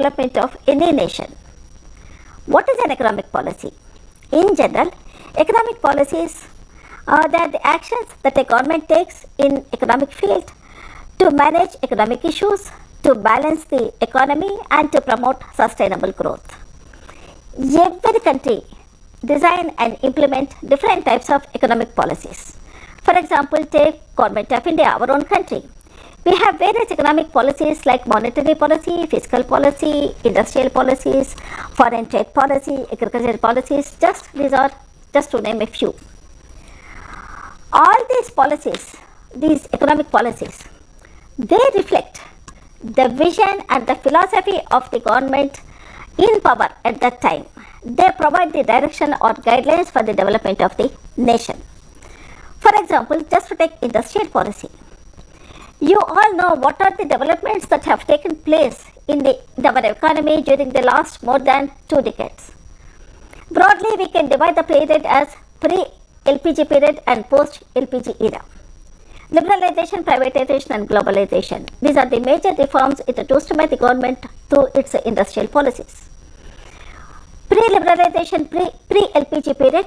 development of any nation. What is an economic policy? In general, economic policies are the actions that a government takes in economic field to manage economic issues, to balance the economy and to promote sustainable growth. Every country design and implement different types of economic policies. For example, take Government of India, our own country. We have various economic policies like monetary policy, fiscal policy, industrial policies, foreign trade policy, agricultural policies. These are just to name a few. All these policies, these economic policies, they reflect the vision and the philosophy of the government in power at that time. They provide the direction or guidelines for the development of the nation. For example, just to take industrial policy, you all know what are the developments that have taken place in our economy during the last more than 2 decades. Broadly, we can divide the period as pre-LPG period and post-LPG era. Liberalization, privatization and globalization. These are the major reforms introduced by the government through its industrial policies. Pre-liberalization, pre-LPG period,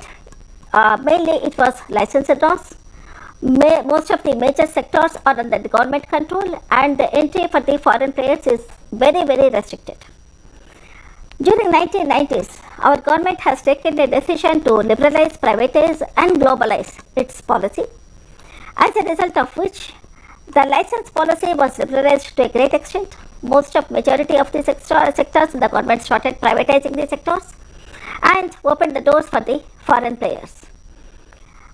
mainly it was licensed laws. Most of the major sectors are under the government control and the entry for the foreign players is very, very restricted. During 1990s, our government has taken a decision to liberalize, privatize and globalize its policy, as a result of which the license policy was liberalized to a great extent. Most of majority of the sectors, the government started privatizing the sectors and opened the doors for the foreign players.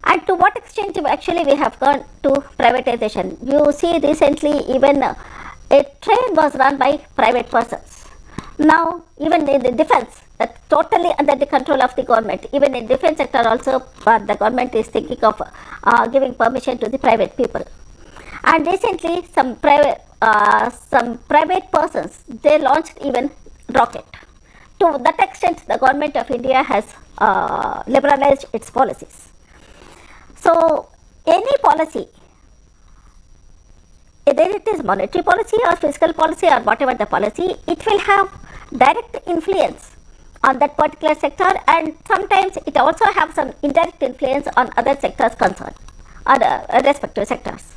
And to what extent actually we have gone to privatization? You see recently even a train was run by private persons. Now even in the defense, that's totally under the control of the government. Even in defense sector also the government is thinking of giving permission to the private people. And recently some private persons, they launched even rocket. To that extent the government of India has liberalized its policies. So any policy, either it is monetary policy or fiscal policy or whatever the policy, it will have direct influence on that particular sector, and sometimes it also have some indirect influence on other sectors concerned, other respective sectors.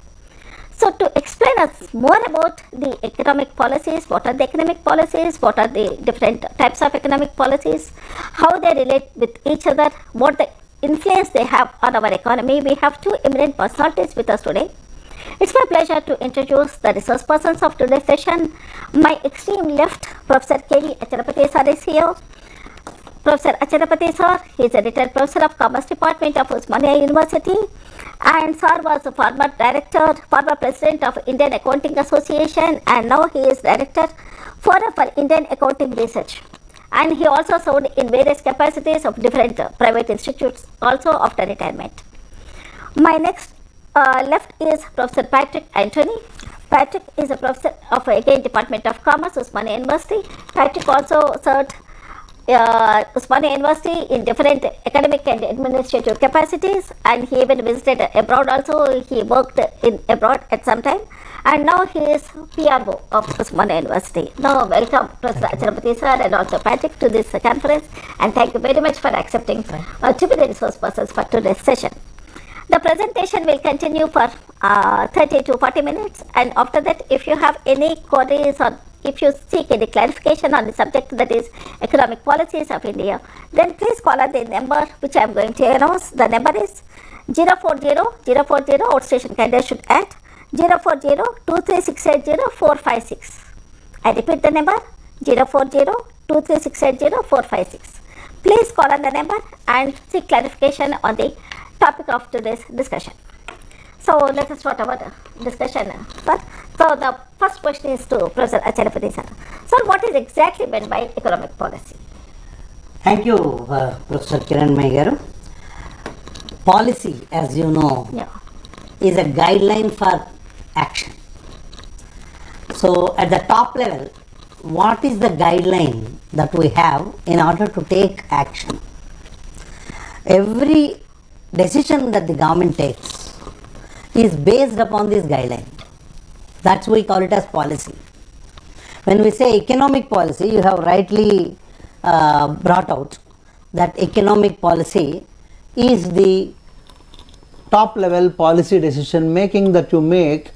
So to explain us more about the economic policies, what are the economic policies, what are the different types of economic policies, how they relate with each other, what the influence they have on our economy, we have 2 eminent personalities with us today. It's my pleasure to introduce the resource persons of today's session. My extreme left, Professor 𝗂𝗽𝗱𝗁𝗪 sir is here. Professor 𝗂𝗽𝗱𝗁𝗪 sir, he is a retired professor of Commerce Department of Osmania University, and sir was a former president of Indian Accounting Association, and now he is director for Indian Accounting Research. And he also served in various capacities of different private institutes also after retirement. My next left is Professor Patrick Anthony. Patrick is a professor of again Department of Commerce, Osmania University. Patrick also served Osmania University in different academic and administrative capacities, and he even visited abroad also. He worked abroad at some time, and now he is PRO of Osmania University. Now welcome Professor 𝗂𝗧𝗁𝗪 sir and also Patrick to this conference, and thank you very much for accepting to be the resource persons for today's session. The presentation will continue for 30 to 40 minutes, and after that if you have any queries or if you seek any clarification on the subject, that is economic policies of India, then please call on the number which I am going to announce. The number is 040-040, outstation candidate should add 040-23680-456. I repeat the number 040-23680-456. Please call on the number and seek clarification on the topic of today's discussion. So let us start our discussion. So the first question is to Professor 𝗂𝗧𝗁𝗪 sir. Sir, what is exactly meant by economic policy? Thank you, Professor 𝗂𝗽𝗱𝗁𝗪 garu. Policy, as you know, is a guideline for action. So at the top level, what is the guideline that we have in order to take action? Every decision that the government takes is based upon this guideline. That's why we call it as policy. When we say economic policy, you have rightly brought out that economic policy is the top level policy decision making that you make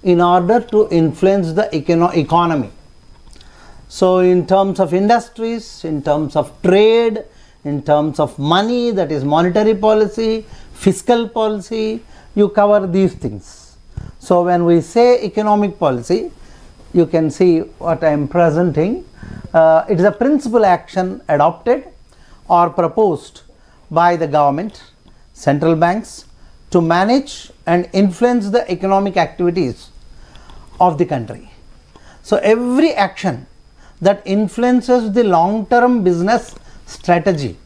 in order to influence the economy. So in terms of industries, in terms of trade, in terms of money, that is monetary policy, fiscal policy, you cover these things. So when we say economic policy, you can see what I am presenting. It is a principal action adopted or proposed by the government, central banks, to manage and influence the economic activities of the country. So every action that influences the long-term business strategy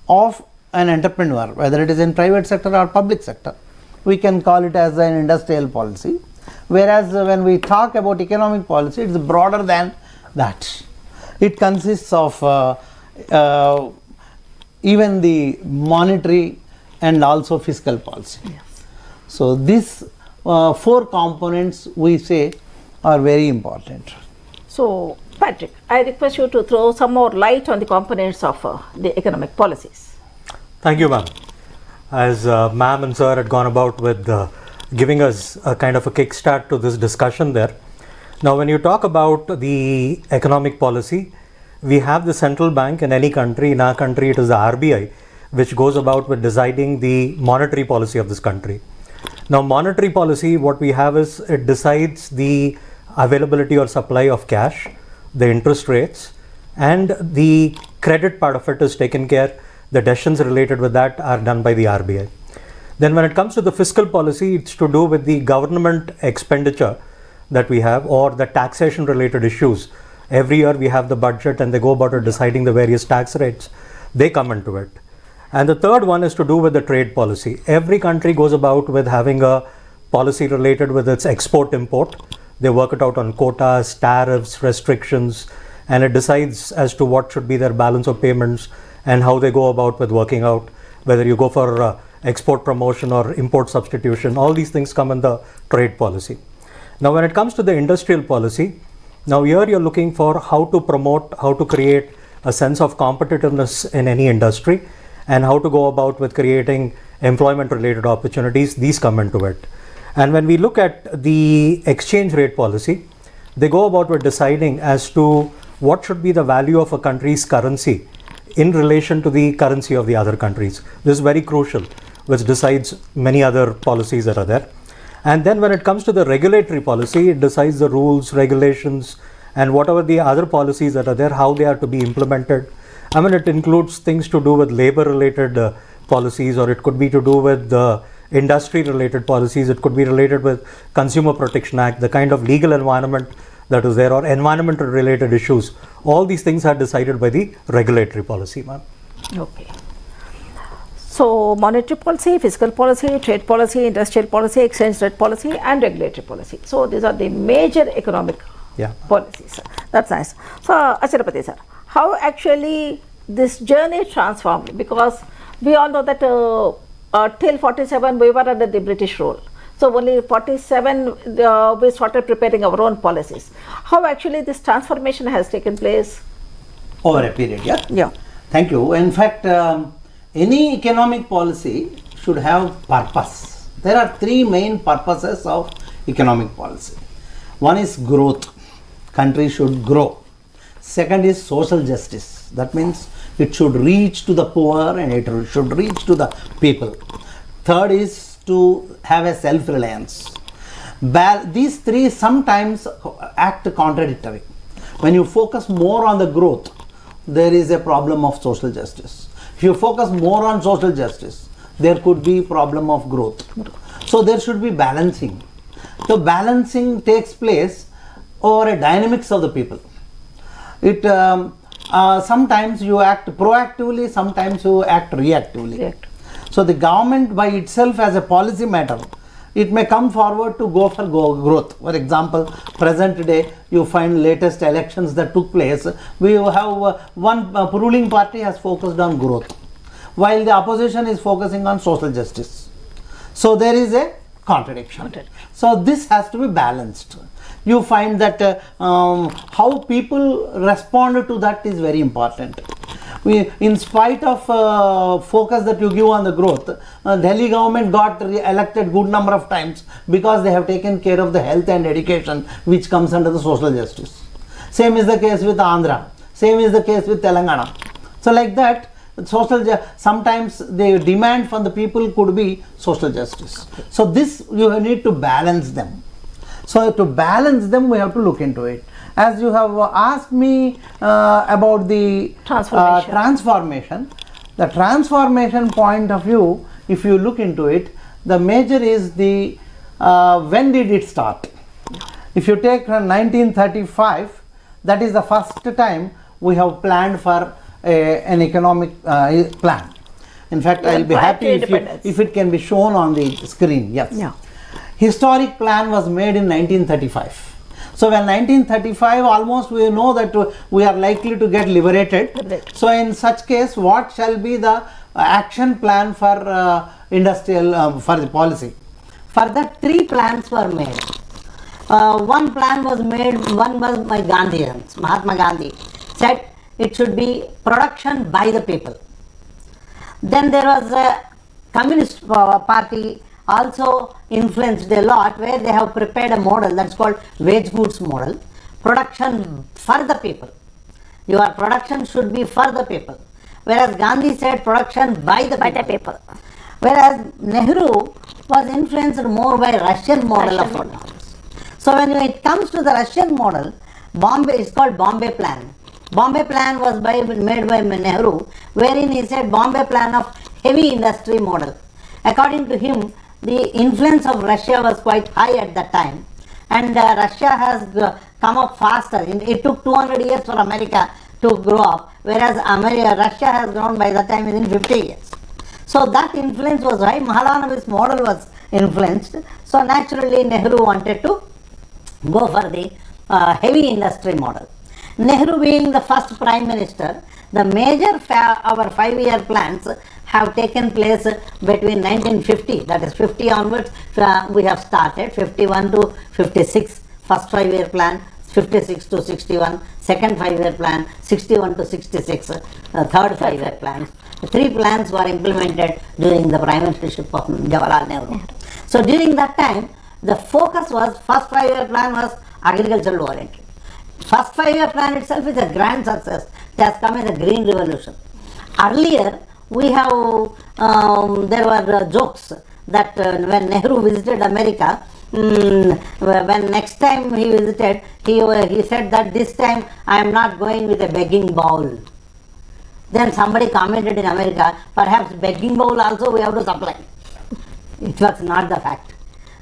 of an entrepreneur, whether it is in private sector or public sector, we can call it as an industrial policy. Whereas when we talk about economic policy, it is broader than that. It consists of even the monetary and also fiscal policy. Yes. So these four components we say are very important. So, Patrick, I request you to throw some more light on the components of the economic policies. Thank you, ma'am. As ma'am and sir had gone about with giving us a kind of a kickstart to this discussion there. Now, when you talk about the economic policy, we have the central bank in any country. In our country, it is the RBI, which goes about with deciding the monetary policy of this country. Now, monetary policy, what we have is it decides the availability or supply of cash, the interest rates, and the credit part of it is taken care. The decisions related with that are done by the RBI. Then when it comes to the fiscal policy, it's to do with the government expenditure that we have or the taxation related issues. Every year we have the budget and they go about it deciding the various tax rates. They come into it. And the third one is to do with the trade policy. Every country goes about with having a policy related with its export import. They work it out on quotas, tariffs, restrictions, and it decides as to what should be their balance of payments and how they go about with working out, whether you go for export promotion or import substitution. All these things come in the trade policy. Now, when it comes to the industrial policy, now here you're looking for how to promote, how to create a sense of competitiveness in any industry and how to go about with creating employment related opportunities. These come into it. And when we look at the exchange rate policy, they go about with deciding as to what should be the value of a country's currency in relation to the currency of the other countries. This is very crucial, which decides many other policies that are there. And then when it comes to the regulatory policy, it decides the rules, regulations, and whatever the other policies that are there, how they are to be implemented. I mean, it includes things to do with labor related policies, or it could be to do with industry related policies. It could be related with Consumer Protection Act, the kind of legal environment that is there, or environmental related issues. All these things are decided by the regulatory policy, ma'am. Okay. So, monetary policy, fiscal policy, trade policy, industrial policy, exchange rate policy, and regulatory policy. So, these are the major economic policies. That's nice. So, 𝗓𝗏𝗧𝗧 sir, how actually this journey transformed? Because we all know that till 47 we were under the British rule. So, only 47 we started preparing our own policies. How actually this transformation has taken place? Over a period, yeah? Yeah. Thank you. In fact, any economic policy should have purpose. There are three main purposes of economic policy. One is growth. Country should grow. Second is social justice. That means it should reach to the poor and it should reach to the people. Third is to have a self-reliance. These three sometimes act contradictory. When you focus more on the growth, there is a problem of social justice. If you focus more on social justice, there could be problem of growth. So there should be balancing. So balancing takes place over a dynamics of the people. It sometimes you act proactively, sometimes you act reactively. So the government by itself as a policy matter, it may come forward to go for growth. For example, present day you find latest elections that took place, we have one ruling party has focused on growth, while the opposition is focusing on social justice. So there is a contradiction. So this has to be balanced. you find that how people respond to that is very important. In spite of focus that you give on the growth, Delhi government got elected good number of times because they have taken care of the health and education, which comes under the social justice. Same is the case with Andhra. Same is the case with Telangana. So like that, sometimes the demand from the people could be social justice. So this you need to balance them. So to balance them, we have to look into it. As you have asked me about the transformation, the transformation point of view, if you look into it, the major is the when did it start? If you take 1935, that is the first time we have planned for an economic plan. In fact, I will be happy if it can be shown on the screen. Yes. Yeah. Historic plan was made in 1935. So when 1935, almost we know that we are likely to get liberated. So in such case, what shall be the action plan for industrial for the policy? For that, 3 plans were made. One plan was made, one was by Gandhians. Mahatma Gandhi said it should be production by the people. Then there was a Communist Party also influenced a lot, where they have prepared a model that's called wage goods model, production for the people. Your production should be for the people. Whereas Gandhi said production by the people. Whereas Nehru was influenced more by Russian model of production. So when it comes to the Russian model, Bombay is called Bombay Plan. Bombay Plan was made by Nehru, wherein he said Bombay Plan of heavy industry model. According to him, the influence of Russia was quite high at that time, and Russia has come up faster. It took 200 years for America to grow up, whereas Russia has grown by that time within 50 years. So that influence was high. Mahalanobis model was influenced. So naturally Nehru wanted to go for the heavy industry model. Nehru being the first Prime Minister, the major our 5-year plans have taken place between 1950, that is 50 onwards, we have started 51 to 56, first 5-year plan, 56 to 61, second 5-year plan, 61 to 66, third 5-year plans. 3 plans were implemented during the Prime Ministership of Jawaharlal Nehru. So during that time, the focus was, first 5-year plan was agricultural oriented. First 5-year plan itself is a grand success. It has come as a green revolution. Earlier, we have, there were jokes that when Nehru visited America, when next time he visited, he said that this time I am not going with a begging bowl. Then somebody commented in America, perhaps begging bowl also we have to supply. It was not the fact.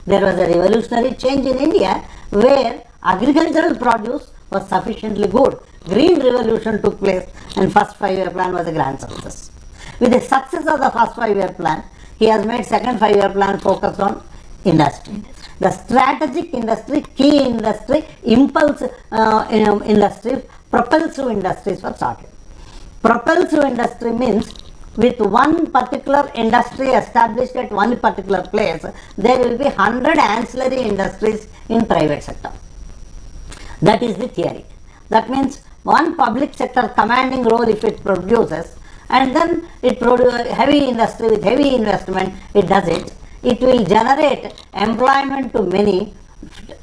There was a revolutionary change in India where agricultural produce was sufficiently good. Green revolution took place and first 5-year plan was a grand success. With the success of the first 5-year plan, he has made second 5-year plan focused on industry. The strategic industry, key industry, impulse industries, propulsive industries were started. Propulsive industry means with one particular industry established at one particular place, there will be 100 ancillary industries in private sector. That is the theory. That means one public sector commanding role if it produces, and then it produces heavy industry with heavy investment, it does it. It will generate employment to many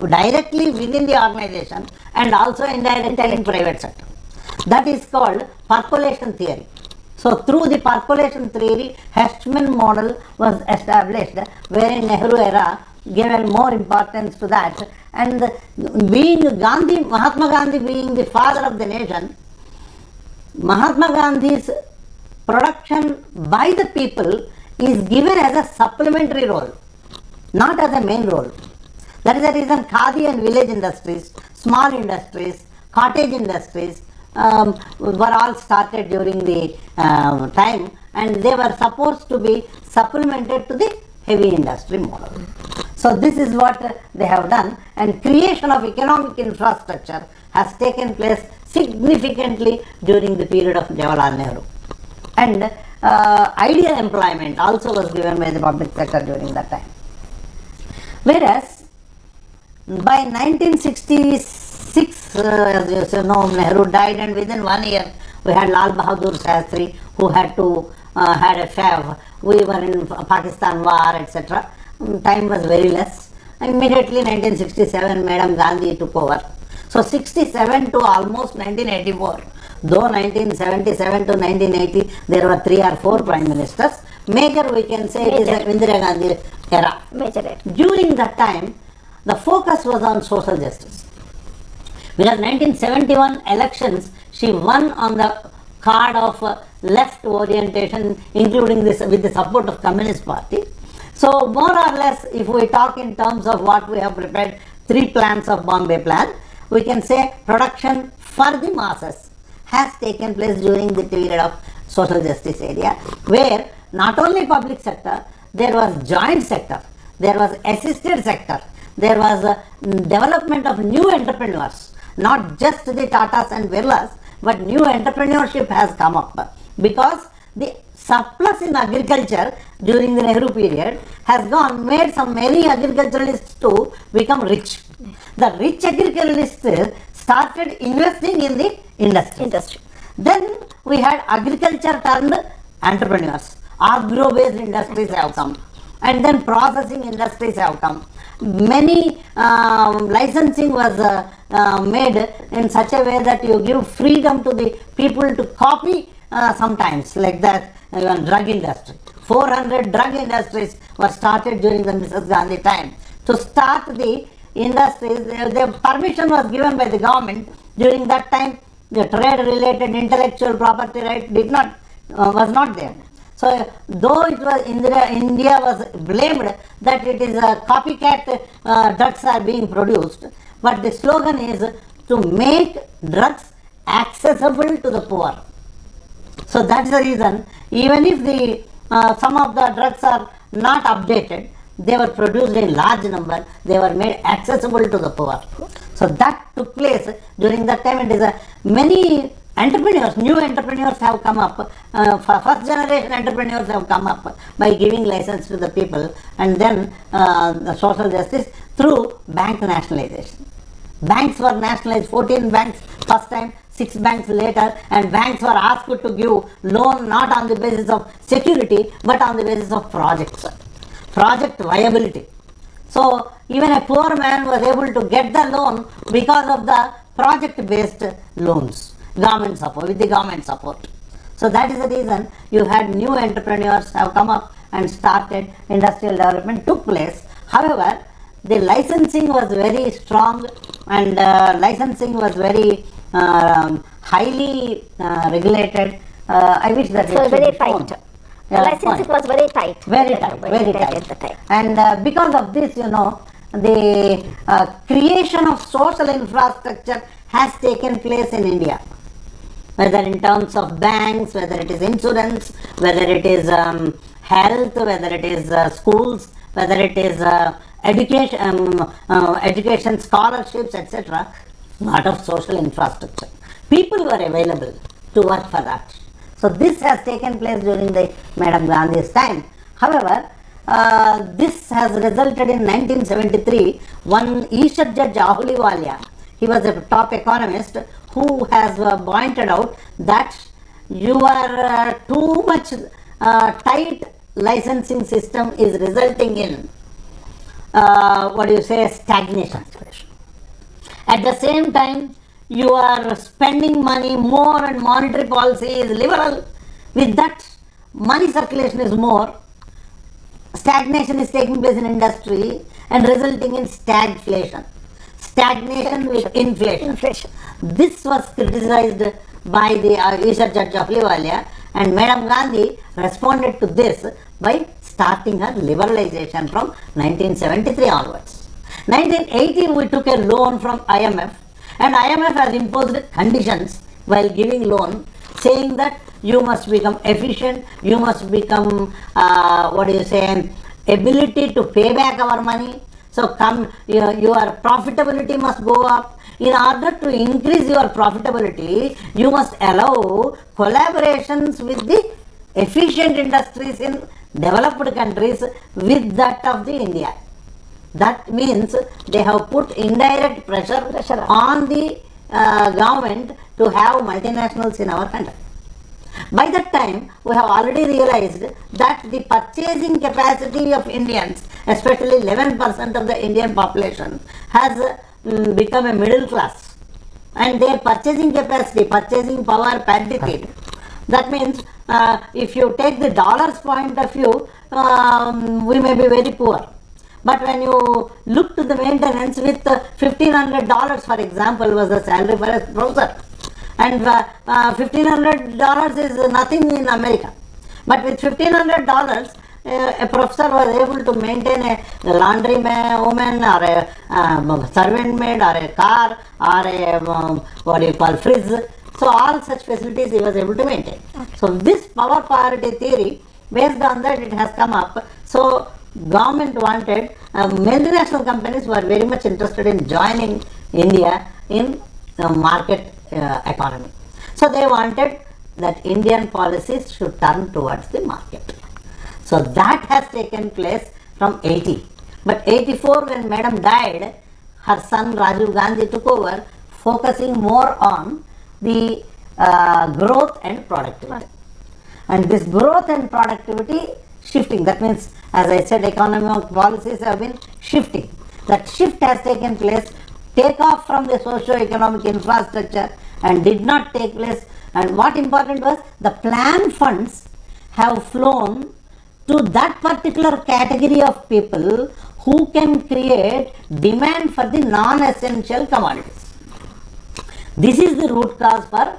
directly within the organization and also indirectly in private sector. That is called percolation theory. So through the percolation theory, 𝗪 model was established, wherein Nehru era given more importance to that. And being Mahatma Gandhi being the father of the nation, Mahatma Gandhi's production by the people is given as a supplementary role, not as a main role. That is the reason khadi and village industries, small industries, cottage industries were all started during the time, and they were supposed to be supplemented to the heavy industry model. So this is what they have done, and creation of economic infrastructure has taken place significantly during the period of Jawaharlal Nehru. And ideal employment also was given by the public sector during that time. Whereas by 1966, as you know, Nehru died, and within 1 year we had Lal Bahadur Shastri, who had to had a FAV. We were in Pakistan war, etc. Time was very less. Immediately 1967, Madam Gandhi took over. So 67 to almost 1984, though 1977 to 1980 there were 3 or 4 prime ministers, major we can say it is a Indira Gandhi era. During that time, the focus was on social justice. Because 1971 elections, she won on the card of left orientation, including this with the support of Communist Party. So more or less, if we talk in terms of what we have prepared, 3 plans of Bombay plan, we can say production for the masses has taken place during the period of social justice area, where not only public sector, there was joint sector, there was assisted sector, there was development of new entrepreneurs, not just the Tatas and Birlas, but new entrepreneurship has come up, because the surplus in agriculture during the Nehru period has made some many agriculturalists to become rich. The rich agriculturalists started investing in the industry. Then we had agriculture turned entrepreneurs. Agro-based industries have come, and then processing industries have come. Many licensing was made in such a way that you give freedom to the people to copy sometimes, like that drug industry. 400 drug industries were started during the Mrs. Gandhi time. To start the industries, the permission was given by the government. During that time, the trade-related intellectual property right was not there. So, though it was India was blamed that it is a copycat drugs are being produced, but the slogan is to make drugs accessible to the poor. So that's the reason, even if the some of the drugs are not updated, they were produced in large number, they were made accessible to the poor. So that took place during that time. It is many entrepreneurs, new entrepreneurs have come up, first generation entrepreneurs have come up by giving license to the people, and then the social justice through bank nationalization. Banks were nationalized, 14 banks first time, 6 banks later, and banks were asked to give loan not on the basis of security but on the basis of project viability. So even a poor man was able to get the loan because of the project based loans, government support, with the government support. So that is the reason you had new entrepreneurs have come up and started, industrial development took place. However, the licensing was very strong, and licensing was very highly regulated. I wish that so very tight. Licensing was very tight. Very tight at the time. And because of this, the creation of social infrastructure has taken place in India. Whether in terms of banks, whether it is insurance, whether it is health, whether it is schools, whether it is education scholarships, etc. Lot of social infrastructure. People were available to work for that. So this has taken place during the Madam Gandhi's time. However, this has resulted in 1973, one 𝗍𝗏 𝗓𝗏, he was a top economist who has pointed out that your too much tight licensing system is resulting in stagnation. At the same time, you are spending money more and monetary policy is liberal. With that, money circulation is more. Stagnation is taking place in industry and resulting in stagflation. Stagnation with inflation. This was criticized by the 𝗍𝗏 𝗓𝗏, and Madam Gandhi responded to this by starting her liberalization from 1973 onwards. 1980 we took a loan from IMF, and IMF has imposed conditions while giving loan, saying that you must become efficient, you must become ability to pay back our money. So your profitability must go up. In order to increase your profitability, you must allow collaborations with the efficient industries in developed countries with that of the India. That means they have put indirect pressure on the government to have multinationals in our country. By that time, we have already realized that the purchasing capacity of Indians, especially 11% of the Indian population, has become a middle class. And their purchasing capacity, purchasing power parity. That means if you take the dollar's point of view, we may be very poor. But when you look to the maintenance with $1,500, for example, was the salary for a professor. And $1,500 is nothing in America. But with $1,500, a professor was able to maintain a laundry woman or a servant maid or a car or a fridge. So all such facilities he was able to maintain. So this power parity theory, based on that it has come up. So government wanted, multinational companies were very much interested in joining India in the market economy. So they wanted that Indian policies should turn towards the market. So that has taken place from 80. But 84 when Madam died, her son Rajiv Gandhi took over, focusing more on the growth and productivity. And this growth and productivity shifting, that means, as I said, economic policies have been shifting. That shift has taken place, take off from the socio-economic infrastructure and did not take place. And what important was, the plan funds have flown to that particular category of people who can create demand for the non-essential commodities. This is the root cause for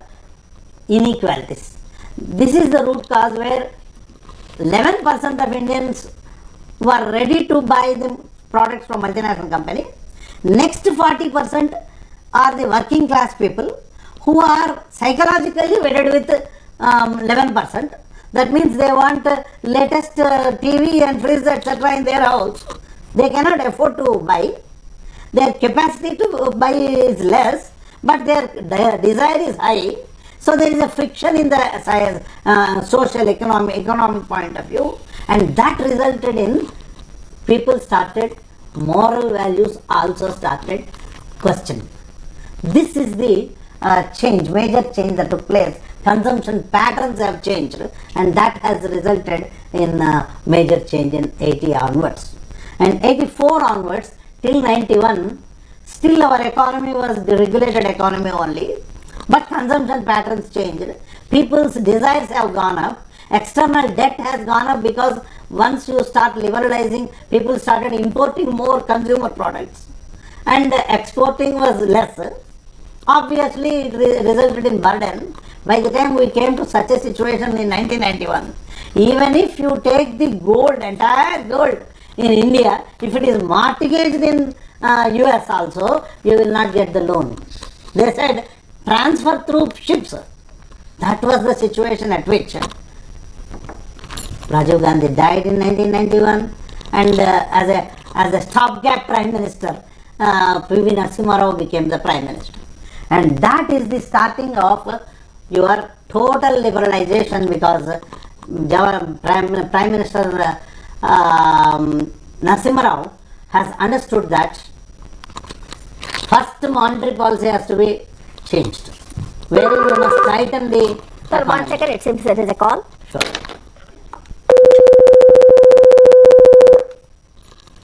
inequalities. This is the root cause where 11% of Indians were ready to buy the products from multinational company. Next 40% are the working class people who are psychologically wedded with 11%. That means they want latest TV and fridge, etc. in their house. They cannot afford to buy. Their capacity to buy is less, but their desire is high. So there is a friction in the social economic point of view, and that resulted in people started, moral values also started questioning. This is the major change that took place. Consumption patterns have changed, and that has resulted in major change in 80 onwards. And 84 onwards till 91, still our economy was the regulated economy only, but consumption patterns changed. People's desires have gone up. External debt has gone up because once you start liberalizing, people started importing more consumer products, and exporting was less. Obviously, it resulted in burden. By the time we came to such a situation in 1991, even if you take the gold, entire gold in India, if it is mortgaged in US also, you will not get the loan. They said transfer through ships. That was the situation at which Rajiv Gandhi died in 1991, and as a stopgap prime minister, P.V. Narasimha Rao became the prime minister. And that is the starting of your total liberalization, because Prime Minister Narasimha Rao has understood that first monetary policy has to be changed, where you must tighten the Sir, 1 second, it seems there is a call. Sure.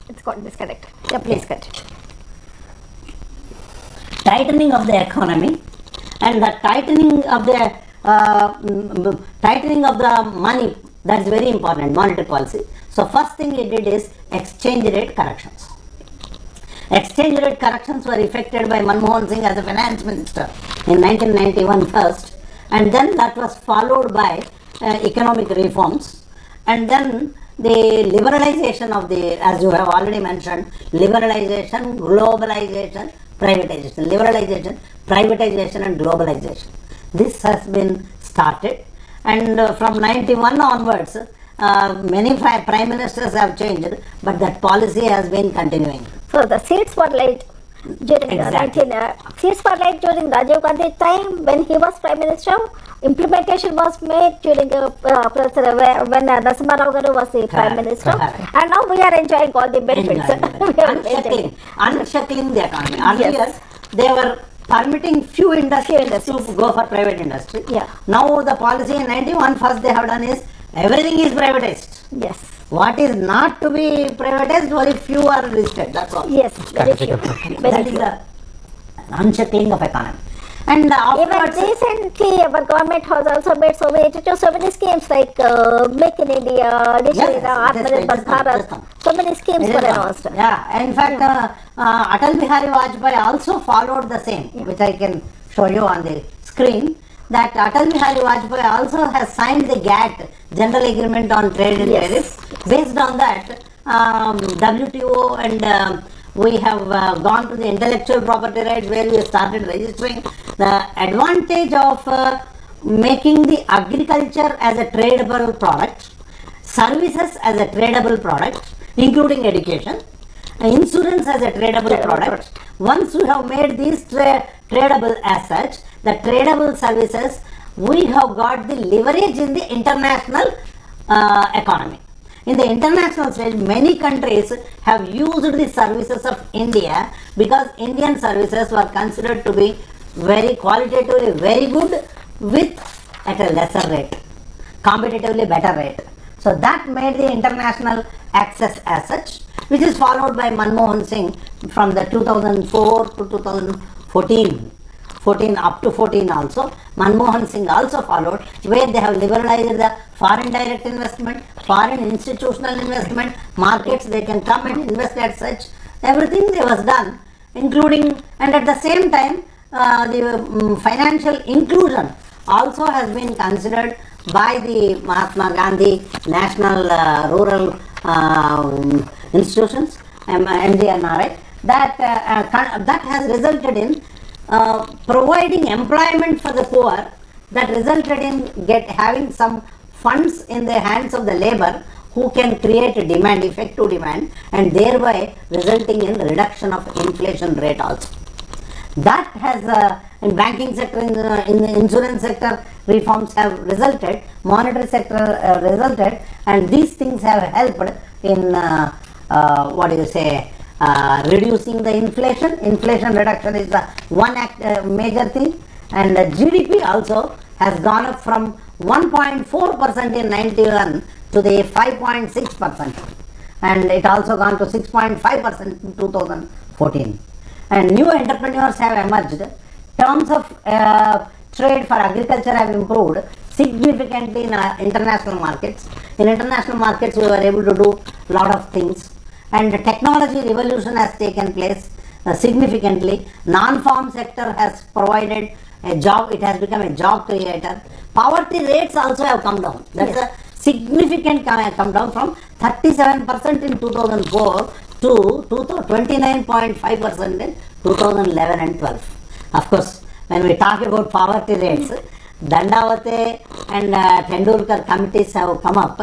It's got disconnected. Yeah, please continue. Tightening of the economy, and the tightening of the money, that's very important, monetary policy. So first thing he did is exchange rate corrections. Exchange rate corrections were effected by Manmohan Singh as a finance minister in 1991 first, and then that was followed by economic reforms, and then the liberalization of the, as you have already mentioned, liberalization, globalization, privatization, liberalization, privatization and globalization. This has been started, and from 91 onwards, many prime ministers have changed, but that policy has been continuing. So the seeds were laid during Exactly. 19 ceasefire like during Rajiv Gandhi time when he was Prime Minister. Implementation was made during when Narasimha Rao Garu was the Prime Minister, and now we are enjoying all the benefits. Unshackling the economy. Earlier, they were permitting few industries to go for private industry. Yeah. Now the policy in 91 first they have done is everything is privatized. Yes. What is not to be privatized, only few are listed. That's all. Yes. Very few. Very That is few. the unshackling of economy. And Even afterwards, recently, our government has also made so many schemes like Make in India, Atmanirbhar Bharat. So many schemes were announced. yeah, in fact, 𝗕𝗏𝗺𝗃 𝗵𝗏 also followed the same, which I can show you on the screen. That 𝗕𝗏𝗺𝗃 𝗵𝗏 also has signed the GATT, General Agreement on Trade and Tariffs. Based on that, WTO and we have gone to the intellectual property rights where we started registering. The advantage of making the agriculture as a tradable product, services as a tradable product, including education, insurance as a tradable product. Once we have made these tradable as such, the tradable services, we have got the leverage in the international economy. In the international stage, many countries have used the services of India because Indian services were considered to be very qualitatively very good with at a lesser rate, competitively better rate. So that made the international access as such, which is followed by Manmohan Singh from the 2004 to 2014. 14 up to 14 also. Manmohan Singh also followed, where they have liberalized the foreign direct investment, foreign institutional investment, markets they can come and invest as such. Everything there was done, including, and at the same time, the financial inclusion also has been considered by the Mahatma Gandhi National Rural Institutions, MGNRI, that has resulted in providing employment for the poor, that resulted in having some funds in the hands of the labor who can create a demand, effective demand, and thereby resulting in reduction of inflation rate also. That has in banking sector, in the insurance sector, reforms have resulted, monetary sector resulted, and these things have helped in reducing the inflation. Inflation reduction is the one major thing, and the GDP also has gone up from 1.4% in 91 to the 5.6%, and it also gone to 6.5% in 2014. And new entrepreneurs have emerged. Terms of trade for agriculture have improved significantly in international markets. In international markets, we were able to do a lot of things. And the technology revolution has taken place significantly. Non-farm sector has provided a job, it has become a job creator. Poverty rates also have come down. That's a significant come down from 37% in 2004 to 29.5% in 2011 and 12. Of course, when we talk about poverty rates, Dandavate and Tendulkar committees have come up.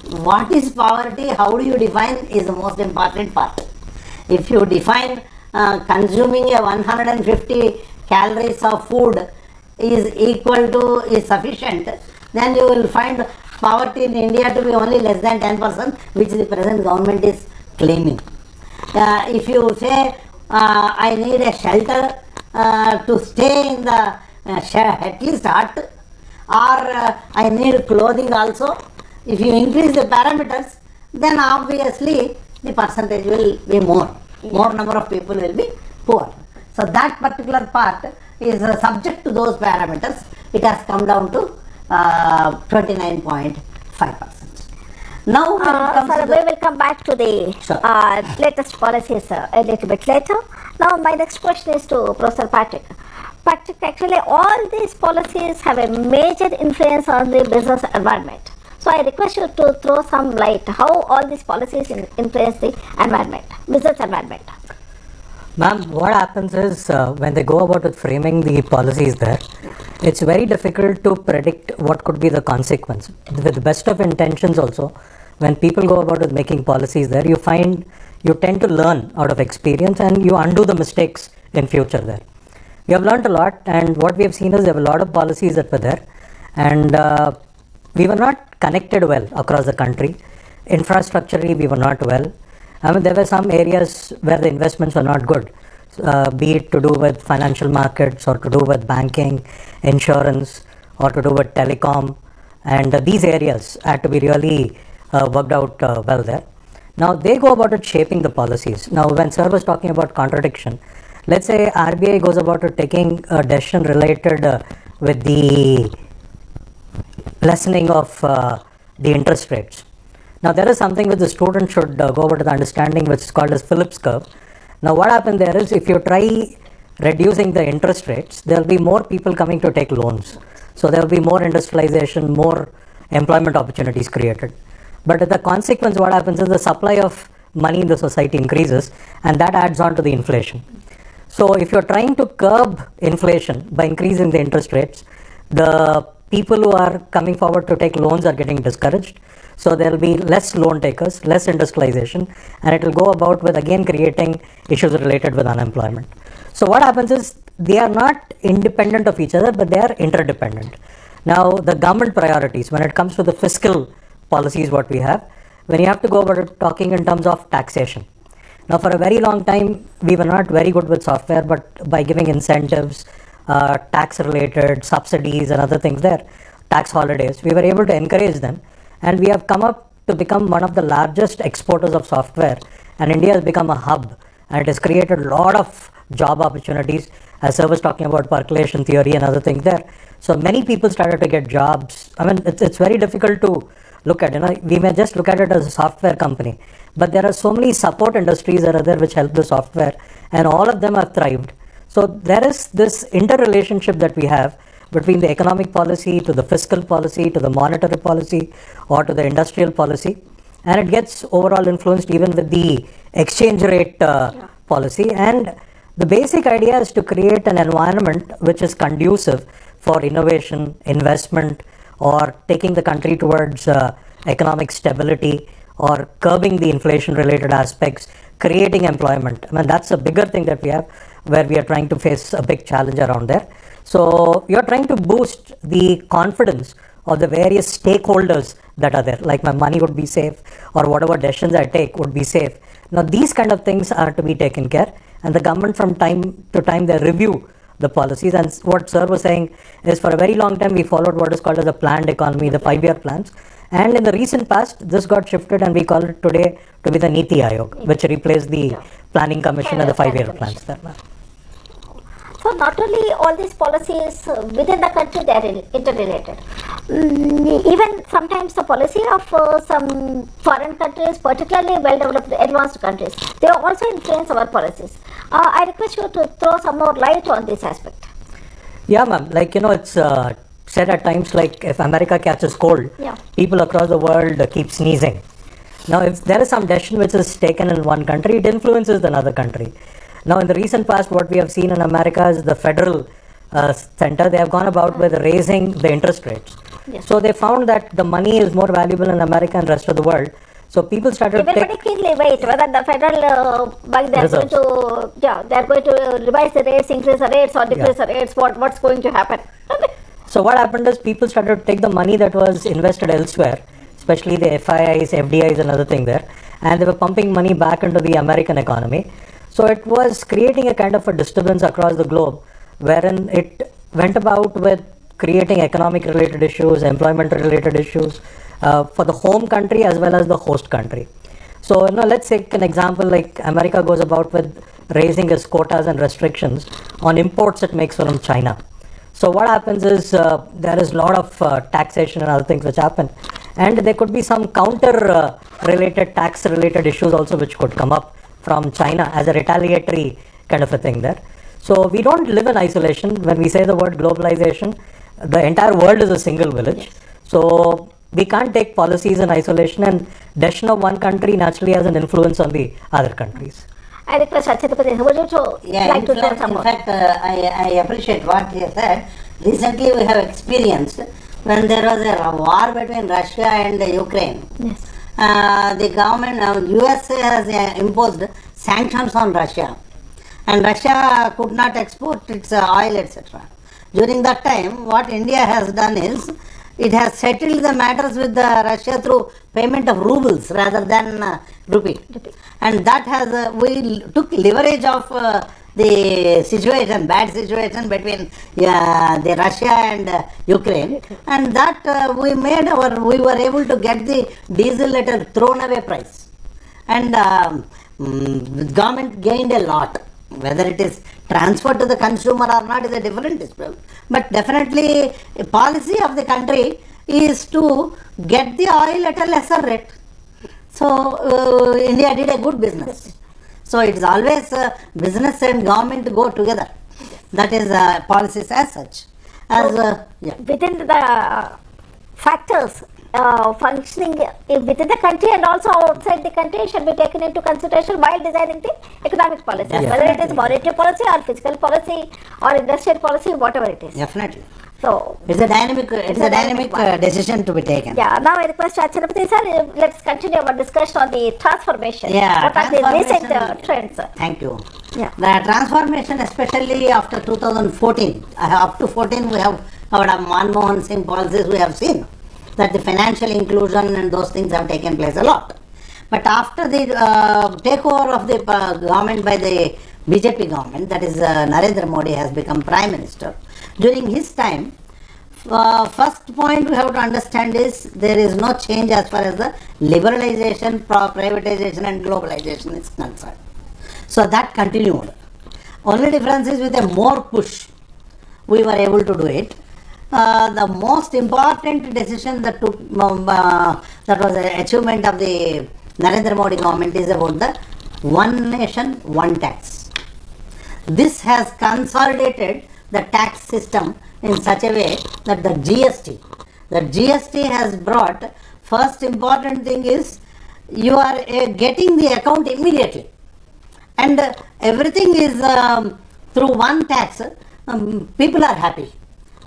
What is poverty? How do you define is the most important part. If you define consuming a 150 calories of food is sufficient, then you will find poverty in India to be only less than 10%, which the present government is claiming. If you say I need a shelter to stay in the at least hut, or I need clothing also, if you increase the parameters, then obviously the percentage will be more. More number of people will be poor. So that particular part is subject to those parameters. It has come down to 29.5%. Now sir, we will come back to the latest policies a little bit later. Now my next question is to Professor Patrick. Patrick, actually all these policies have a major influence on the business environment. So I request you to throw some light how all these policies influence the environment, business environment. Ma'am, what happens is when they go about with framing the policies there, it's very difficult to predict what could be the consequence. With the best of intentions also, when people go about with making policies there, you find you tend to learn out of experience and you undo the mistakes in future there. We have learned a lot, and what we have seen is there were a lot of policies that were there, and we were not connected well across the country. Infrastructurally, we were not well. I mean, there were some areas where the investments were not good, be it to do with financial markets or to do with banking, insurance, or to do with telecom, and these areas had to be really worked out well there. Now, they go about it shaping the policies. Now, when Sir was talking about contradiction, let's say RBI goes about it taking a decision related with the lessening of the interest rates. Now, there is something which the student should go over to the understanding, which is called as Phillips curve. Now, what happens there is, if you try reducing the interest rates, there will be more people coming to take loans. So, there will be more industrialization, more employment opportunities created. But the consequence, what happens is the supply of money in the society increases, and that adds on to the inflation. So, if you're trying to curb inflation by increasing the interest rates, the people who are coming forward to take loans are getting discouraged. So, there will be less loan takers, less industrialization, and it will go about with again creating issues related with unemployment. So, what happens is they are not independent of each other, but they are interdependent. Now, the government priorities, when it comes to the fiscal policies, what we have, when you have to go about it talking in terms of taxation. Now, for a very long time, we were not very good with software, but by giving incentives, tax-related subsidies and other things there, tax holidays, we were able to encourage them, and we have come up to become one of the largest exporters of software, and India has become a hub, and it has created a lot of job opportunities, as Sir was talking about percolation theory and other things there. So many people started to get jobs. I mean, it's very difficult to look at, we may just look at it as a software company, but there are so many support industries that are there which help the software, and all of them have thrived. So there is this interrelationship that we have between the economic policy to the fiscal policy to the monetary policy or to the industrial policy, and it gets overall influenced even with the exchange rate policy. And the basic idea is to create an environment which is conducive for innovation, investment, or taking the country towards economic stability, or curbing the inflation related aspects, creating employment. I mean, that's a bigger thing that we have, where we are trying to face a big challenge around there. So you're trying to boost the confidence of the various stakeholders that are there, like my money would be safe, or whatever decisions I take would be safe. Now, these kind of things are to be taken care, and the government from time to time they review the policies. And what Sir was saying is, for a very long time we followed what is called as the planned economy, the 5-year plans, and in the recent past this got shifted and we call it today to be the Niti Aayog, which replaced the Planning Commission and the 5-year plans there. So not only all these policies within the country, they are interrelated. Even sometimes the policy of some foreign countries, particularly well-developed advanced countries, they also influence our policies. I request you to throw some more light on this aspect. Yeah, ma'am. Like, it's said at times, like, if America catches cold, people across the world keep sneezing. Now, if there is some decision which is taken in one country, it influences another country. Now, in the recent past, what we have seen in America is the federal center, they have gone about with raising the interest rates. Yes. So they found that the money is more valuable in America and rest of the world. So people started to very keenly wait whether the federal bank they are going to revise the rates, increase the rates, or decrease the rates. What's going to happen? So what happened is people started to take the money that was invested elsewhere, especially the FIIs, FDIs, and other thing there, and they were pumping money back into the American economy. So it was creating a kind of a disturbance across the globe, wherein it went about with creating economic related issues, employment related issues for the home country as well as the host country. So let's take an example, like America goes about with raising its quotas and restrictions on imports it makes from China. So what happens is there is a lot of taxation and other things which happen, and there could be some counter related tax related issues also which could come up from China as a retaliatory kind of a thing there. So we don't live in isolation. When we say the word globalization, the entire world is a single village. So we can't take policies in isolation, and decision of one country naturally has an influence on the other countries. I request 𝗧𝗦𝗔𝗧, would you like to tell some more? In fact, I appreciate what he said. Recently we have experienced when there was a war between Russia and Ukraine. Yes. the government, USA has imposed sanctions on Russia, and Russia could not export its oil, etc. During that time, what India has done is, it has settled the matters with Russia through payment of rubles rather than rupee. And that has, we took leverage of the situation, bad situation between the Russia and Ukraine, and that we were able to get the diesel at a thrown away price, and government gained a lot. Whether it is transferred to the consumer or not is a different dispute, but definitely a policy of the country is to get the oil at a lesser rate. So India did a good business. So it is always business and government go together. That is policies as such. Within the factors functioning within the country and also outside the country should be taken into consideration while designing the economic policy, whether it is monetary policy or fiscal policy or industrial policy, whatever it is. Definitely. So it's a dynamic decision to be taken. Yeah. Now I request 𝗓𝗏𝗧 sir, let's continue our discussion on the transformation. Yeah. What are the recent trends? Thank you. Yeah. The transformation, especially after 2014, up to 14, we have our Manmohan Singh policies. We have seen that the financial inclusion and those things have taken place a lot. But after the takeover of the government by the BJP government, that is Narendra Modi has become Prime Minister. During his time, first point we have to understand is there is no change as far as the liberalization, privatization and globalization is concerned. So that continued. Only difference is with a more push, we were able to do it. The most important decision that took that was an achievement of the Narendra Modi government is about the one nation, one tax. This has consolidated the tax system in such a way that the GST has brought, first important thing is you are getting the account immediately, and everything is through one tax. People are happy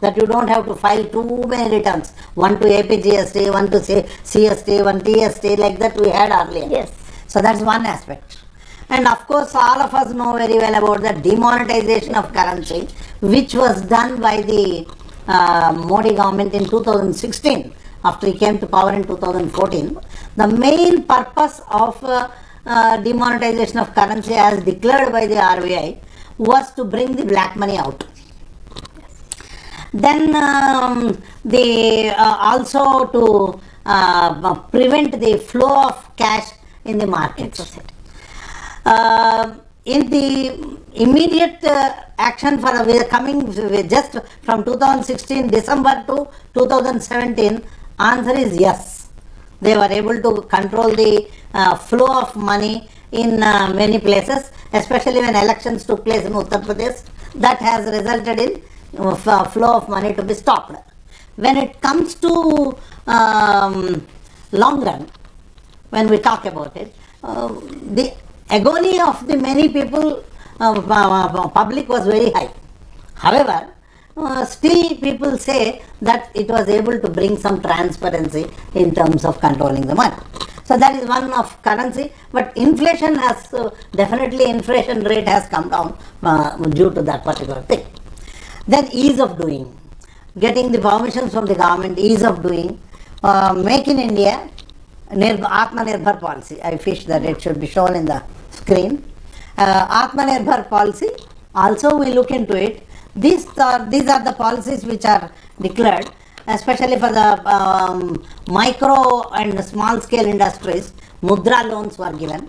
that you don't have to file too many returns, one to APGST, one to CST, one TST, like that we had earlier. Yes. So that's one aspect. And of course, all of us know very well about the demonetization of currency, which was done by the Modi government in 2016, after he came to power in 2014. The main purpose of demonetization of currency as declared by the RBI was to bring the black money out. Then also to prevent the flow of cash in the markets. In the immediate action for coming just from 2016 December to 2017, answer is yes. They were able to control the flow of money in many places, especially when elections took place in Uttar Pradesh. That has resulted in flow of money to be stopped. When it comes to long run, when we talk about it, the agony of the many people, public was very high. However, still people say that it was able to bring some transparency in terms of controlling the money. So that is one of currency, but inflation has definitely inflation rate has come down due to that particular thing. Then ease of doing, getting the permissions from the government, ease of doing, make in India, Atmanirbhar policy. I wish that it should be shown in the screen. Atmanirbhar policy, also we look into it. These are the policies which are declared, especially for the micro and small scale industries. Mudra loans were given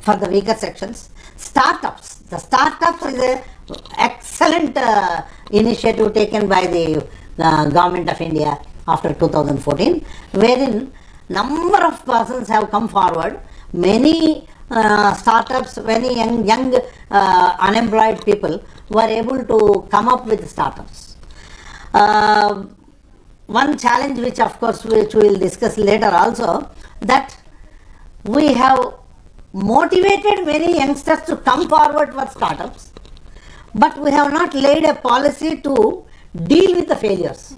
for the weaker sections. Startups, the startups is a excellent initiative taken by the government of India after 2014, wherein number of persons have come forward. Many startups, many young unemployed people were able to come up with startups. One challenge which of course which we will discuss later also, that we have motivated many youngsters to come forward for startups, but we have not laid a policy to deal with the failures.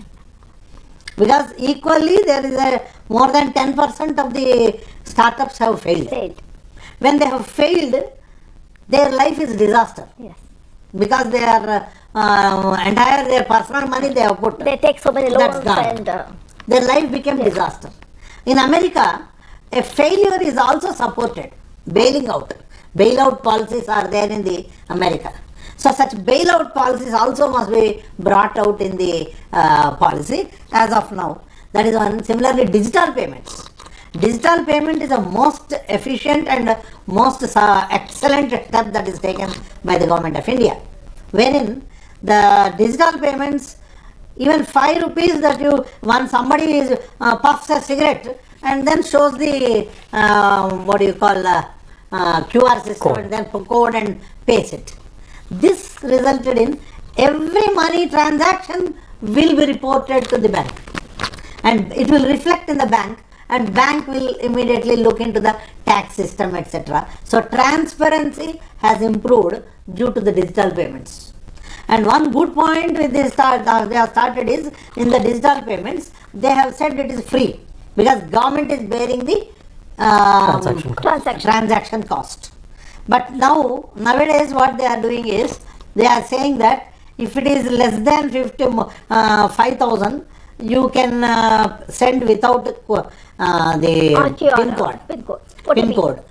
because equally there is a more than 10% of the startups have failed. When they have failed, their life is disaster. Yes. Because their entire their personal money they have put. They take so many loans and their life became disaster. In America, a failure is also supported. Bailout policies are there in the America. So such bailout policies also must be brought out in the policy as of now. That is one. Similarly, digital payments. Digital payment is the most efficient and most excellent step that is taken by the government of India, wherein the digital payments, even 5 rupees that when somebody is puffs a cigarette and then shows the QR system and then code and pays it. This resulted in every money transaction will be reported to the bank and it will reflect in the bank, and bank will immediately look into the tax system, etc. So transparency has improved due to the digital payments. And one good point with this they have started is in the digital payments they have said it is free because government is bearing the transaction cost. But nowadays what they are doing is they are saying that if it is less than 5,000 you can send without the PIN code.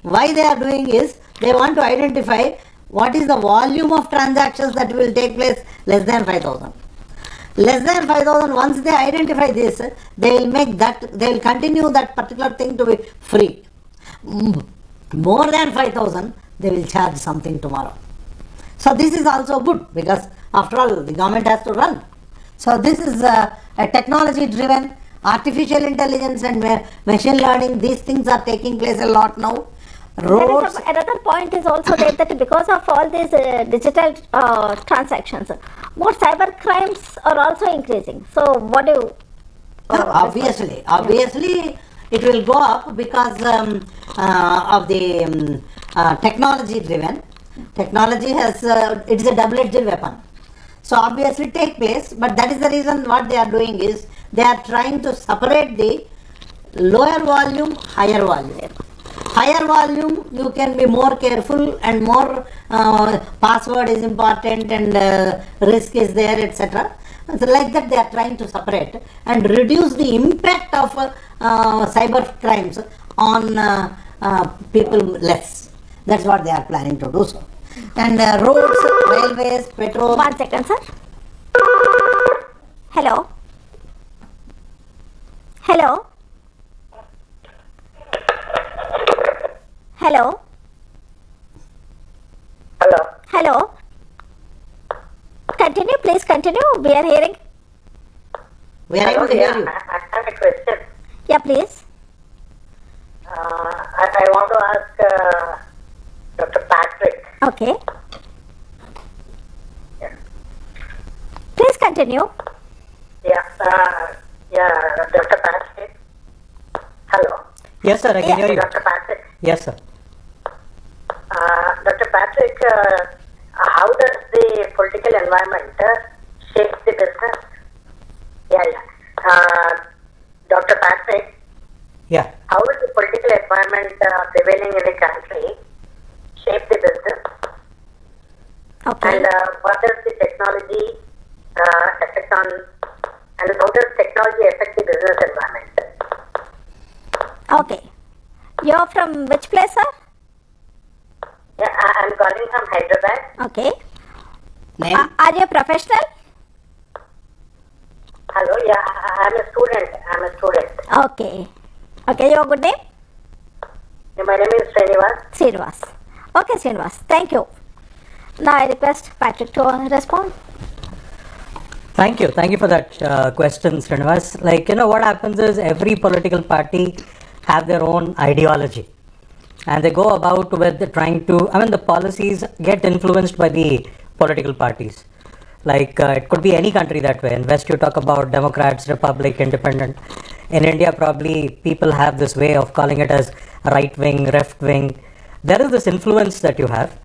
Why they are doing is they want to identify what is the volume of transactions that will take place less than 5,000. Less than 5,000, once they identify this, they will continue that particular thing to be free. More than 5,000, they will charge something tomorrow. So this is also good because after all the government has to run. So this is a technology driven, artificial intelligence and machine learning, these things are taking place a lot now. Another point is also that because of all these digital transactions, more cyber crimes are also increasing. So what do you... obviously it will go up because of the technology driven. Technology has, it is a double-edged weapon. So obviously take place, but that is the reason what they are doing is they are trying to separate the lower volume, higher volume. Higher volume you can be more careful and more password is important and risk is there, etc. So like that they are trying to separate and reduce the impact of cyber crimes on people less. That's what they are planning to do so. And roads, railways, petrol. 1 second, sir. Hello. Hello. Hello. Hello. Hello. Continue, please continue. We are hearing. We are able to hear you. I have a question. Yeah, please. I want to ask Dr. Patrick. Okay. Yeah. Please continue. Dr. Patrick. Hello. Yes, sir, I can hear you. Dr. Patrick. Yes, sir. Dr. Patrick, how does the political environment shape the business? Dr. Patrick. Yeah. How is the political environment prevailing in the country shape the business? Okay. And what does the technology affect on, and how does technology affect the business environment? Okay. You're from which place, sir? Yeah, I'm calling from Hyderabad. Okay. Name? Are you a professional? Hello, I'm a student. Okay. Okay, your good name? Yeah, my name is Srinivas. Okay, Srinivas. Thank you. Now I request Patrick to respond. Thank you for that question, Srinivas. What happens is every political party have their own ideology and they go about with trying to, the policies get influenced by the political parties. It could be any country that way. In West you talk about Democrats, Republic, Independent. In India probably people have this way of calling it as right wing, left wing. There is this influence that you have.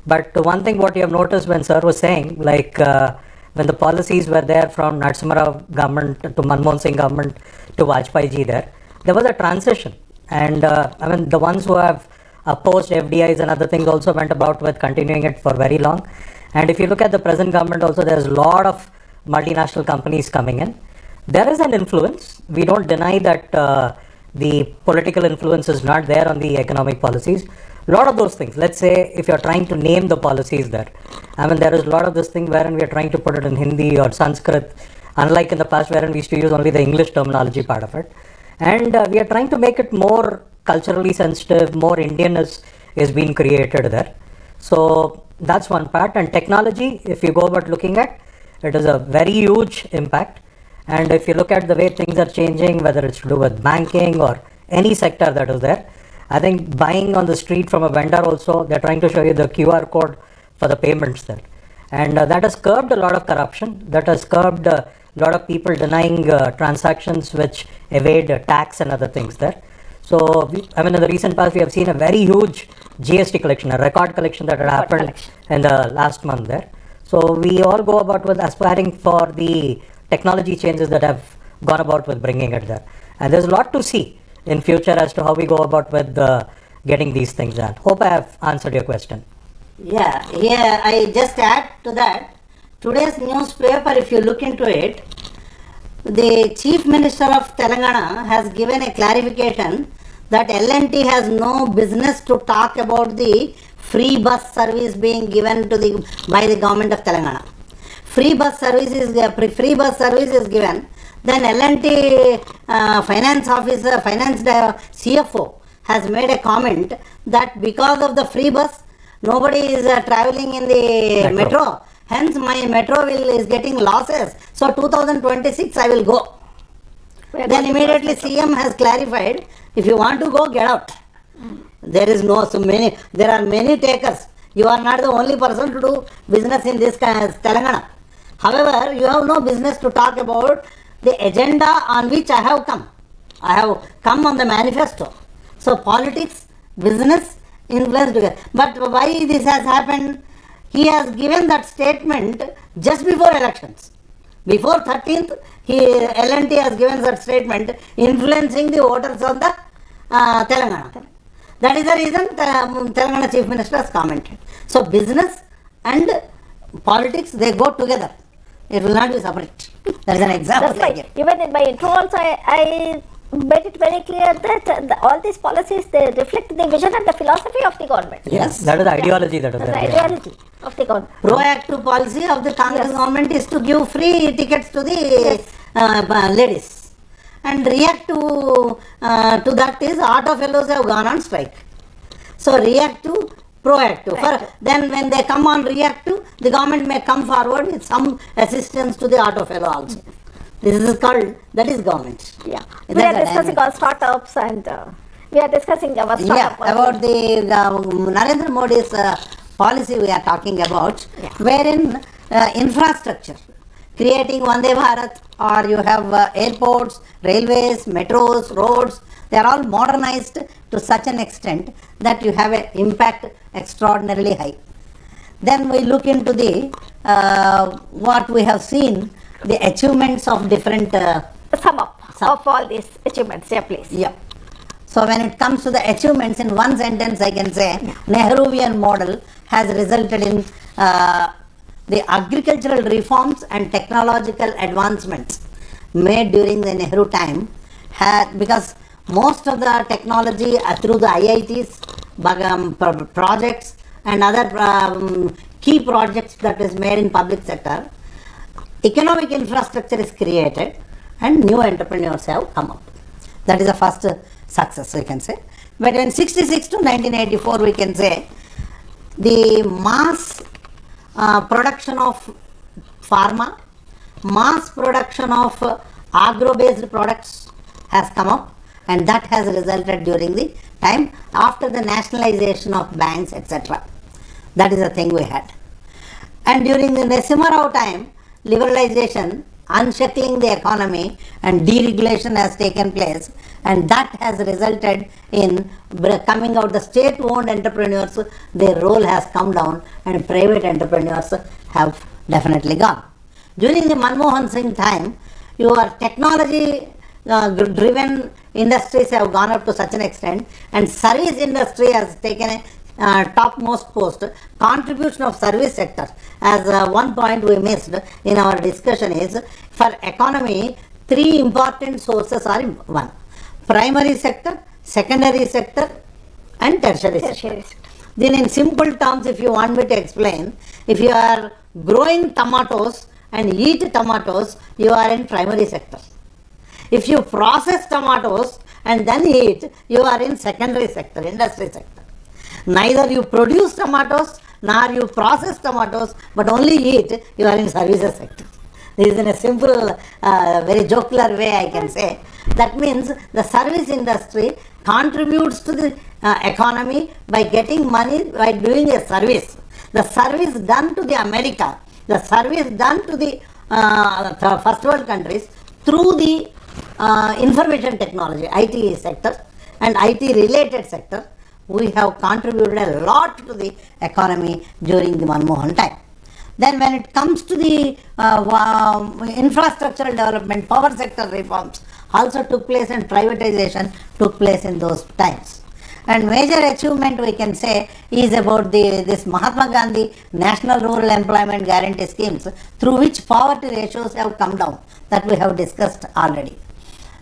But one thing what you have noticed when sir was saying, when the policies were there from Narasimha Rao government to Manmohan Singh government to 𝗓𝗦𝗔𝗧 there was a transition. And I mean, the ones who have opposed FDIs and other things also went about with continuing it for very long. And if you look at the present government also, there's a lot of multinational companies coming in. There is an influence. We don't deny that the political influence is not there on the economic policies. A lot of those things, let's say if you're trying to name the policies there, I mean, there is a lot of this thing wherein we are trying to put it in Hindi or Sanskrit, unlike in the past wherein we used to use only the English terminology part of it. And we are trying to make it more culturally sensitive, more Indian is being created there. So that's one part. And technology, if you go about looking at, it is a very huge impact. And if you look at the way things are changing, whether it's to do with banking or any sector that is there, I think buying on the street from a vendor also, they're trying to show you the QR code for the payments there. And that has curbed a lot of corruption. That has curbed a lot of people denying transactions which evade tax and other things there. So, I mean, in the recent past, we have seen a very huge GST collection, a record collection that had happened in the last month there. So, we all go about with aspiring for the technology changes that have gone about with bringing it there. And there's a lot to see in future as to how we go about with getting these things done. Hope I have answered your question. Yeah, I just add to that. Today's newspaper, if you look into it, the Chief Minister of Telangana has given a clarification that L&T has no business to talk about the free bus service being given to by the government of Telangana. Free bus service is given, then L&T finance officer, CFO has made a comment that because of the free bus, nobody is traveling in the metro. Hence, my metro is getting losses. So, 2026 I will go. Then immediately CM has clarified, if you want to go, get out. There are many takers. You are not the only person to do business in this Telangana. However, you have no business to talk about the agenda on which I have come. I have come on the manifesto. So, politics, business, influence together. But why this has happened? He has given that statement just before elections. Before 13th, L&T has given that statement influencing the voters of the Telangana. That is the reason Telangana Chief Minister has commented. So, business and politics, they go together. It will not be separate. That is an example. That's right. Even in my intro also, I made it very clear that all these policies, they reflect the vision and the philosophy of the government. Yes. That is the ideology that is there. The ideology of the government. Proactive policy of the Congress government is to give free tickets to the ladies. And react to that is auto fellows have gone on strike. So reactive, proactive. Then when they come on reactive, the government may come forward with some assistance to the auto fellow also. This is called, that is government. Yeah. We are discussing all startups and we are discussing our startup policy. About the Narendra Modi's policy we are talking about, wherein infrastructure, creating Vande Bharat, or you have airports, railways, metros, roads, they are all modernized to such an extent that you have an impact extraordinarily high. Then we look into the what we have seen, the achievements of different Sum up of all these achievements, please. Yeah. So when it comes to the achievements, in one sentence I can say, Nehruvian model has resulted in the agricultural reforms and technological advancements made during the Nehru time, because most of the technology through the IITs, projects and other key projects that is made in public sector, economic infrastructure is created and new entrepreneurs have come up. That is the first success we can say. But in 66 to 1984 we can say the mass production of pharma, mass production of agro-based products has come up, and that has resulted during the time after the nationalization of banks, etc. That is the thing we had. And during the Narasimha Rao time, liberalization, unshackling the economy and deregulation has taken place, and that has resulted in coming out the state-owned entrepreneurs, their role has come down and private entrepreneurs have definitely gone. During the Manmohan Singh time, your technology driven industries have gone up to such an extent, and service industry has taken a topmost post. Contribution of service sector, as one point we missed in our discussion, is for economy, three important sources are one: primary sector, secondary sector, and tertiary sector. Then in simple terms, if you want me to explain, if you are growing tomatoes and eat tomatoes, you are in primary sector. If you process tomatoes and then eat, you are in secondary sector, industry sector. Neither you produce tomatoes nor you process tomatoes, but only eat, you are in services sector. This is in a simple, very jocular way I can say. That means the service industry contributes to the economy by getting money by doing a service. The service done to the America, the service done to the first world countries through the information technology, IT sector and IT related sector, we have contributed a lot to the economy during the Manmohan time. Then when it comes to the infrastructural development, power sector reforms also took place and privatization took place in those times. And major achievement we can say is about this Mahatma Gandhi National Rural Employment Guarantee schemes, through which poverty ratios have come down, that we have discussed already.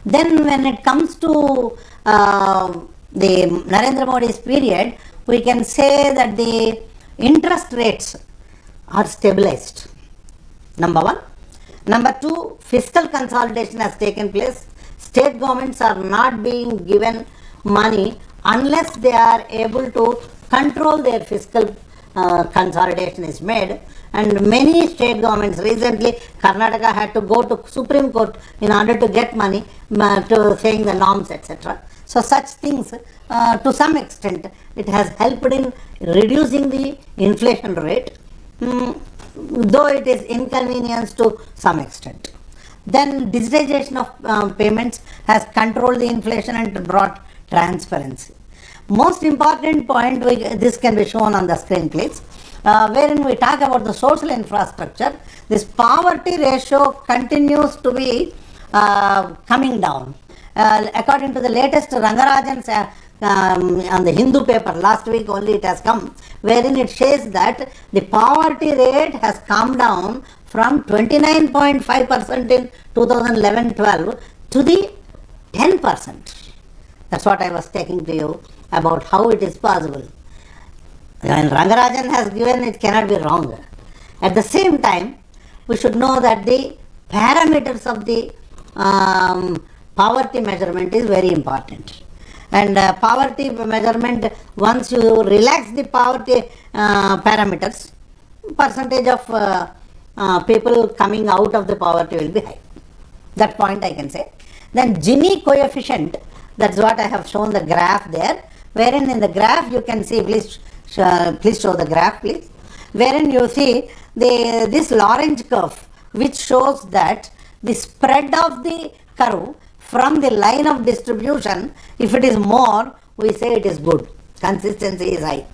Then when it comes to the Narendra Modi's period, we can say that the interest rates are stabilized, number one. Number two, fiscal consolidation has taken place. State governments are not being given money unless they are able to control their fiscal consolidation is made. And many state governments, recently Karnataka had to go to Supreme Court in order to get money to saying the norms, etc. So such things, to some extent, it has helped in reducing the inflation rate, though it is inconvenience to some extent. Then digitization of payments has controlled the inflation and brought transparency. Most important point, this can be shown on the screen please, wherein we talk about the social infrastructure. This poverty ratio continues to be coming down. According to the latest Rangarajan's on the Hindu paper, last week only it has come, wherein it says that the poverty rate has come down from 29.5% in 2011-12 to the 10%. That's what I was taking to you about how it is possible. When Rangarajan has given, it cannot be wrong. At the same time, we should know that the parameters of the poverty measurement is very important. And poverty measurement, once you relax the poverty parameters, percentage of people coming out of the poverty will be high. That point I can say. Then Gini coefficient, that's what I have shown the graph there, wherein in the graph you can see, please show the graph please, wherein you see this Lorentz curve, which shows that the spread of the curve from the line of distribution, if it is more, we say it is good, consistency is high.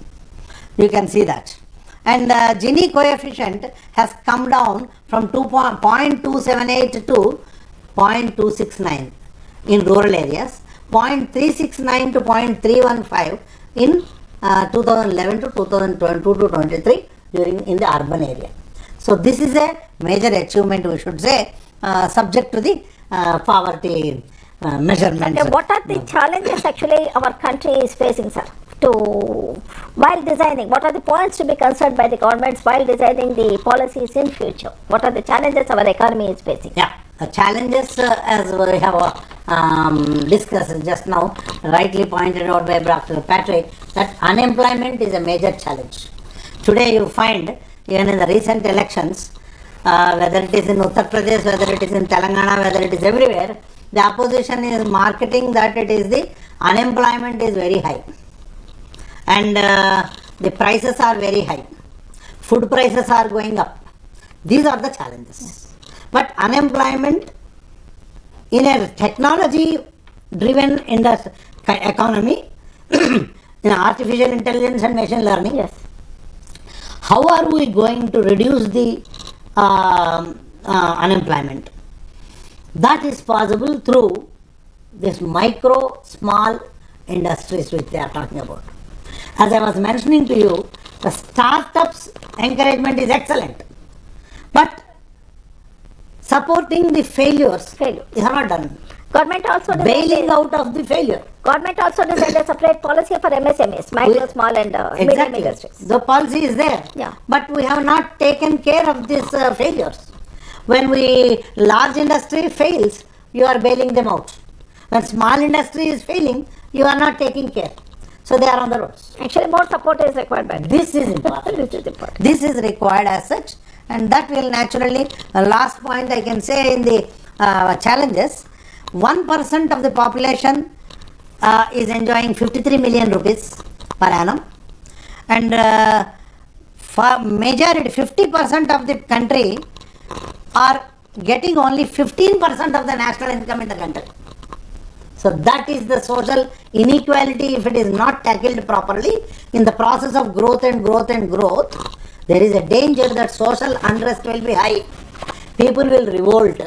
You can see that. And Gini coefficient has come down from 0.278 to 0.269 in rural areas, 0.369 to 0.315 in 2011 to 2022 to 23 in the urban area. So this is a major achievement, we should say, subject to the poverty measurements. What are the challenges actually our country is facing, sir? While designing, what are the points to be considered by the governments while designing the policies in future? What are the challenges our economy is facing? Yeah, the challenges as we have discussed just now, rightly pointed out by Dr. Patrick, that unemployment is a major challenge. Today you find, even in the recent elections, whether it is in Uttar Pradesh, whether it is in Telangana, whether it is everywhere, the opposition is marketing that it is the unemployment is very high. And the prices are very high. Food prices are going up. These are the challenges. But unemployment in a technology-driven economy, in artificial intelligence and machine learning, Yes. how are we going to reduce the unemployment. That is possible through this micro, small industries which they are talking about. As I was mentioning to you, the startups encouragement is excellent, but supporting the failures is not done. Government also Bailing out of the failure. Government also designed a separate policy for MSMEs, micro, small and medium industries. The policy is there, but we have not taken care of these failures. When large industry fails, you are bailing them out. When small industry is failing, you are not taking care. So they are on the roads. Actually, more support is required by this is important. This is important. This is required as such, and that will naturally. Last point I can say in the challenges, 1% of the population is enjoying 53 million rupees per annum, and for majority 50% of the country are getting only 15% of the national income in the country. So that is the social inequality. If it is not tackled properly in the process of growth and growth and growth, there is a danger that social unrest will be high. People will revolt,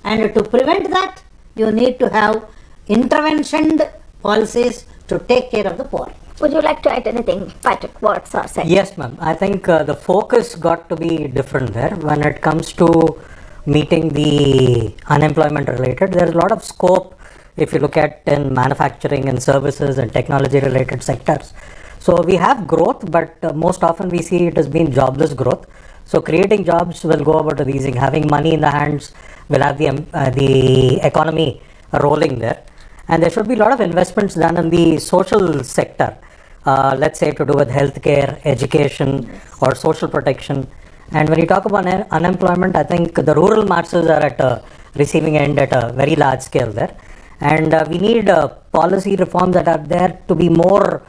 and to prevent that, you need to have intervention policies to take care of the poor. Would you like to add anything, Patrick, words or say? Yes, ma'am. I think the focus got to be different there when it comes to meeting the unemployment related. There is a lot of scope if you look at in manufacturing and services and technology related sectors. So we have growth, but most often we see it has been jobless growth. So creating jobs will go about these things. Having money in the hands will have the economy rolling there. And there should be a lot of investments done in the social sector, let's say to do with healthcare, education, or social protection. And when you talk about unemployment, I think the rural masses are at a receiving end at a very large scale there. And we need policy reforms that are there to be more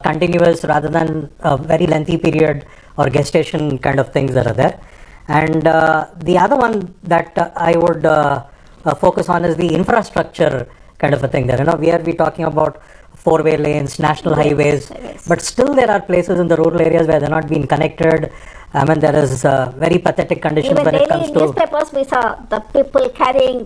continuous rather than a very lengthy period or gestation kind of things that are there. And the other one that I would focus on is the infrastructure kind of a thing there. Where we're talking about 4-way lanes, national highways, but still there are places in the rural areas where they're not being connected. I mean, there is very pathetic conditions even when it comes to... newspapers we saw the people carrying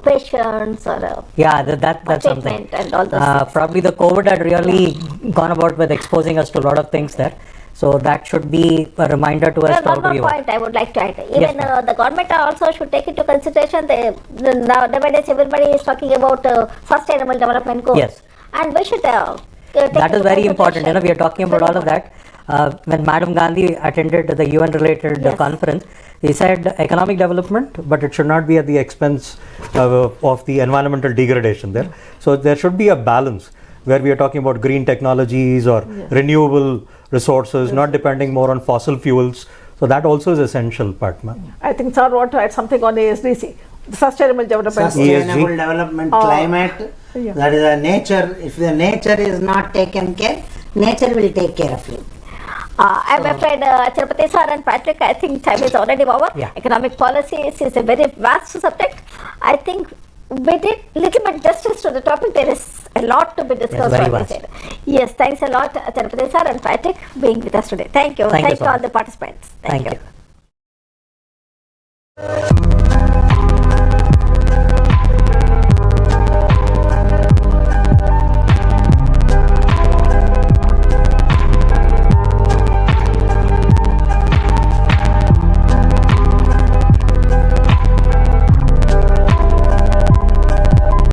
patients or that's something. And all those probably the COVID had really gone about with exposing us to a lot of things there. So that should be a reminder to us. One more point I would like to add. Even the government also should take into consideration nowadays everybody is talking about sustainable development goals. Yes. And we should that is very important. We are talking about all of that. When Madam Gandhi attended the UN related conference, he said economic development, but it should not be at the expense of the environmental degradation there. So there should be a balance where we are talking about green technologies or renewable resources, not depending more on fossil fuels. So that also is essential part, ma'am. I think sir want to add something on SDC, sustainable development. Sustainable development, climate, that is a nature. If the nature is not taken care, nature will take care of you. I'm afraid 𝗓𝗏𝗧 sir and Patrick, I think time is already over. Economic policies is a very vast subject. I think we did little bit justice to the topic. There is a lot to be discussed on this area. Yes, thanks a lot 𝗓𝗏𝗧 sir and Patrick being with us today. Thank you. Thank you all the participants. Thank you.